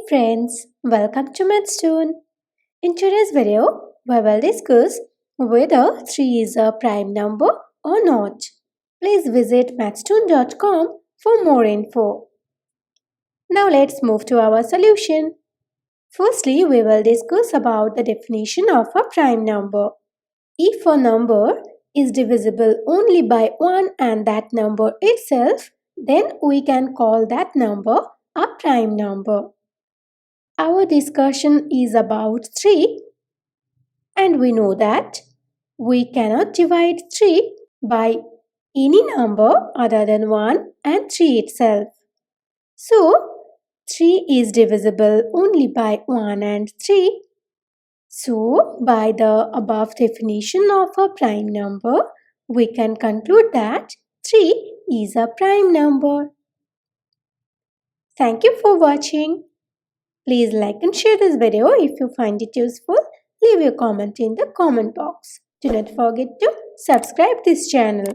friends, welcome to Mathstoon. In today's video, we will discuss whether 3 is a prime number or not. Please visit mathstoon.com for more info. Now let's move to our solution. Firstly, we will discuss about the definition of a prime number. If a number is divisible only by 1 and that number itself, then we can call that number a prime number. Our discussion is about 3 and we know that we cannot divide 3 by any number other than 1 and 3 itself. So, 3 is divisible only by 1 and 3. So, by the above definition of a prime number, we can conclude that 3 is a prime number. Thank you for watching. Please like and share this video if you find it useful. Leave your comment in the comment box. Do not forget to subscribe this channel.